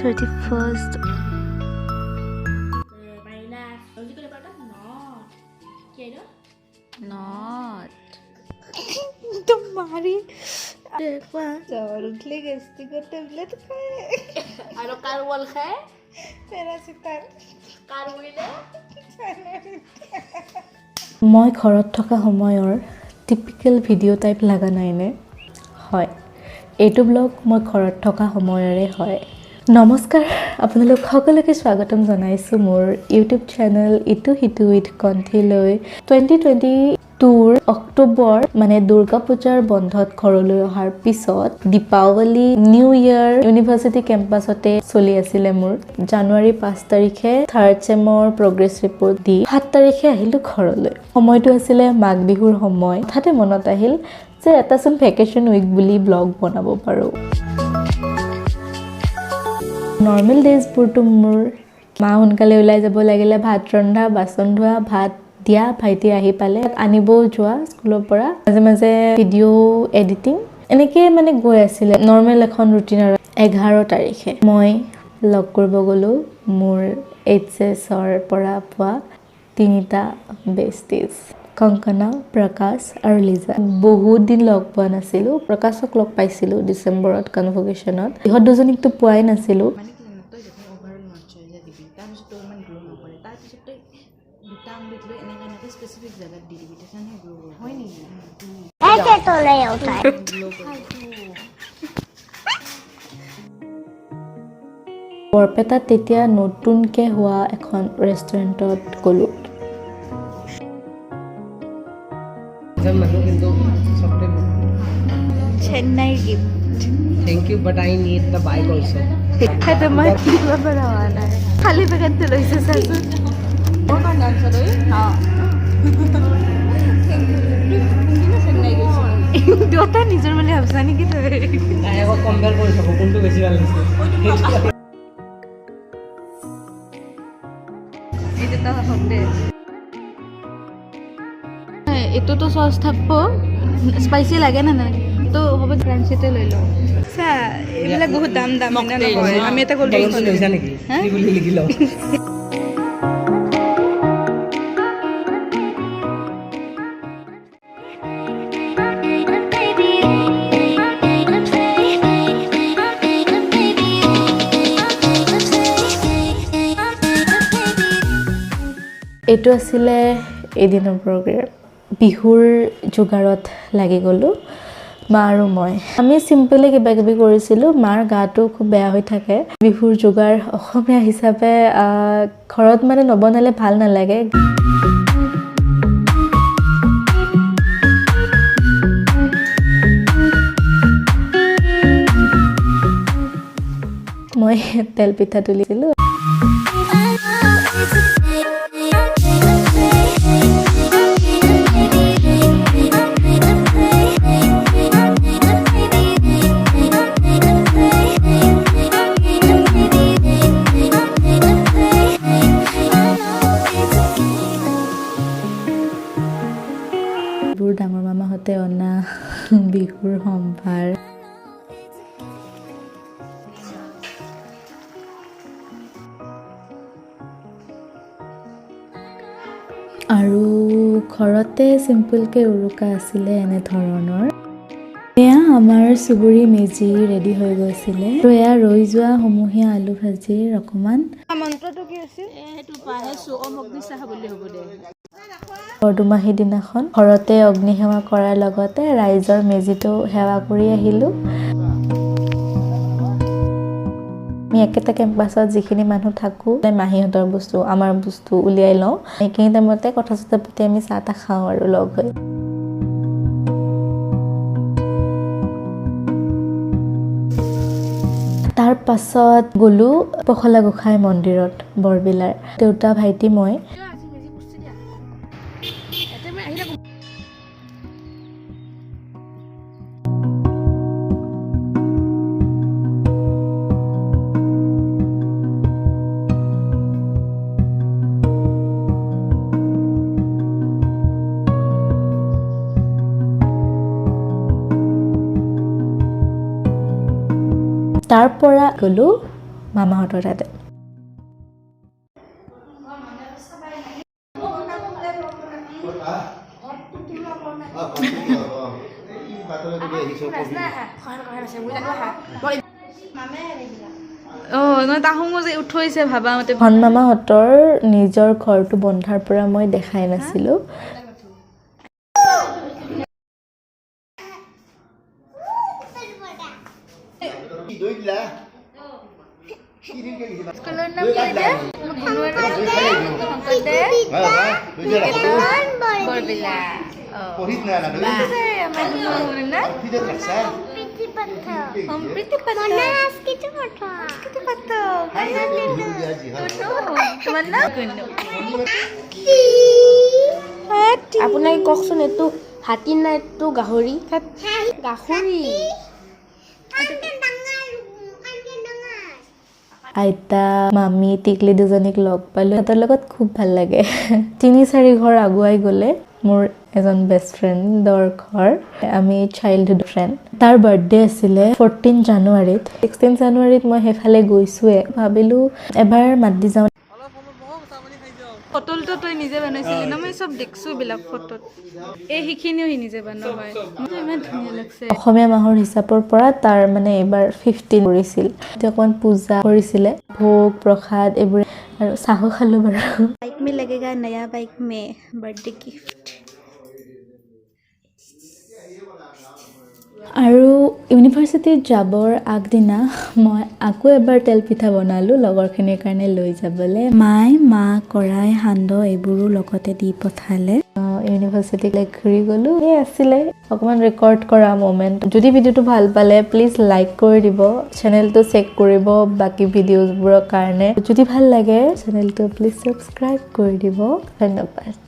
31st. Not. तुम्हारी देखवा और उठले गस्ती को टेबलेट खाए আৰু কাৰ বল খায় পেৰাচিটামল কাৰ বইলে মই ঘৰত থকা সময়ৰ টিপিক্যাল ভিডিঅ' টাইপ লাগা নাইনে হয় এইটো ব্লগ মই ঘৰত থকা সময়ৰে হয় নমস্কাৰ আপোনালোক সকলোকে স্বাগতম জনাইছো মোৰ ইউটিউব চেনেল ইটো-xitu উইথ কণ্ঠি লৈ 2022 অক্টোবৰ মানে দুৰ্গা পূজাৰ বন্ধত ঘৰলৈ অহাৰ পিছত দীপাৱলী নিউ ইয়াৰ ইউনিভাৰ্চিটি কেম্পাছতে চলি আছিল মোৰ জানুৱাৰী 5 তাৰিখে থাৰ্ড চেমৰ প্ৰগ্ৰেছ ৰিপৰ্ট দি 7 তাৰিখে আহিলো ঘৰলৈ সময়টো আছিল মাঘ বিহুৰ সময় হঠাতে মনত আহিল যে এটাচোন ভেকেশ্যন উইক বুলি ব্লগ বনাব পাৰো নৰ্মেল ডেজবোৰটো মোৰ মা সোনকালে ওলাই যাব লাগিলে ভাত ৰন্ধা বাচন ধোৱা ভাত দিয়া ভাইটি আহি পালে আনিবও যোৱা স্কুলৰ পৰা মাজে মাজে ভিডিঅ' এডিটিং এনেকে মানে গৈ আছিলে নৰ্মেল এখন ৰুটিন আৰু 11 তাৰিখে মই লগ কৰিব গ'লো মোৰ 𝐻𝑆ৰ পৰা পোৱা তিনিটা বেষ্টিজ কংকনা প্ৰকাশ আৰু লিজা বহুত দিন লগ পোৱা নাছিলো প্ৰকাশক লগ পাইছিলো ডিচেম্বৰত কনভোকেশ্যনত ইহঁত দুজনীকতো পোৱাই নাছিলো বৰপেটাত তেতিয়া নতুনকে হোৱা এখন ৰেষ্টুৰেণ্টত গ'লো Chennai gift Thank you, but I need the bike also. সেইটো মই কিনিব পৰা হোৱা নাই খালী পেকেটটো লৈছে চাচোন দুটা নিজৰ বুলি ভাবছা নেকি তই I have a compare কৰি থাকো কোনটো বেছি ভাল লাগিছে এইটো হওক দে এইটোতো চচ থাকব স্পাইচি লাগে না নালাগে তো হ'ব ক্ৰাঞ্চিতে লৈ লওঁ চা এইবিলাক বহুত দাম দাম নহয় আমি এটা ক'ল ড্ৰিংক লৈছা নেকি কি বুলি লিখি লওঁ এইটো আছিলে এদিনৰ প্ৰগ্ৰেম বিহুৰ যোগাৰত লাগি গ'লো মা আৰু মই আমি চিম্পলি কিবা কিবি কৰিছিলোঁ মাৰ গাটো খুব বেয়া হৈ থাকে বিহুৰ যোগাৰ অসমীয়া হিচাপে ঘৰত মানে নবনালে ভাল নালাগে মই তেল পিঠা তুলিছিলোঁ ডাঙৰ মামাহঁতে অনা বিহুৰ সম্ভাৰ আৰু ঘৰতে চিম্পলকে উৰুকা আছিলে এনে ধৰণৰ এয়া আমাৰ চুবুৰী মেজি ৰেডি হৈ গৈছিলে আৰু এয়া ৰৈ যোৱা সমূহীয়া আলু ভাজিৰ অকণমান মন্ত্ৰটো কি আছিল সেইটো পাহে সুগম অগ্নিচাহ বুলি হ'ব দে বৰদুমাহী দিনাখন ঘৰতে অগ্নি সেৱা কৰাৰ লগতে ৰাইজৰ মেজিটো সেৱা কৰি আহিলোঁ আমি একেটা কেম্পাছত যিখিনি মানুহ থাকোঁ মাহীহঁতৰ বস্তু আমাৰ বস্তু উলিয়াই লওঁ এইখিনি টাইমতে কথা চথা পাতি আমি চাহ তাহ খাওঁ আৰু লগ হৈ তাৰ পাছত গ'লো পখলা গোঁসাই মন্দিৰত বৰবিলাৰ দেউতা ভাইটি মই তাৰ পৰা গ'লো মামাহঁতৰ তাতে। ধন মামাহঁতৰ নিজৰ ঘৰটো বন্ধাৰ পৰা মই দেখাই নাছিলোঁ। আপোনাক কওকচোন এইটো হাতী না এইটো গাহৰি? গাহৰি। আইতা মামী টিকলি দুজনীক লগ পালোঁ, সিহঁতৰ লগত খুব ভাল লাগে। ৩-৪ ঘৰ আগুৱাই গ'লে মোৰ এজন বেষ্ট ফ্ৰেণ্ডৰ ঘৰ, আমি চাইল্ডহুড ফ্ৰেণ্ড। তাৰ বাৰ্থডে আছিলে 14 জানুৱাৰীত। 16 জানুৱাৰীত মই সেইফালে গৈছোঁৱে, ভাবিলোঁ এবাৰ মাত দি যাওঁ। ফটোলটো তই নিজে বনাইছিলি ন? মই চব দেখছো বিলাক ফটোত। এই সেইখিনিও সি নিজে বনাই, মোৰতো ইমান ধুনীয়া লাগছে। অসমীয়া মাহৰ হিচাপৰ পৰা তাৰ মানে এইবাৰ 15 কৰিছিল। তেওঁ অকণমান পূজা কৰিছিলে, ভোগ প্ৰসাদ এইবোৰ, আৰু চাহো খালোঁ বাৰু। बाइक में लगेगा नया बाइक में बर्थडे गिफ्ट। আৰু ইউনিভাৰ্চিটিত যাবৰ আগদিনা মই আকৌ এবাৰ তেল পিঠা বনালোঁ লগৰখিনিৰ কাৰণে লৈ যাবলৈ। মায়ে মাহ কৰাই সান্দহ এইবোৰো লগতে দি পঠালে। ইউনিভাৰ্চিটিলৈ ঘূৰি গ'লোঁ। এই আছিলে অকণমান ৰেকৰ্ড কৰা মোমেণ্ট। যদি ভিডিঅ'টো ভাল পালে প্লিজ লাইক কৰি দিব, চেনেলটো চেক কৰিব বাকী ভিডিঅ'জবোৰৰ কাৰণে। যদি ভাল লাগে চেনেলটো প্লিজ ছাবস্ক্ৰাইব কৰি দিব। ধন্যবাদ।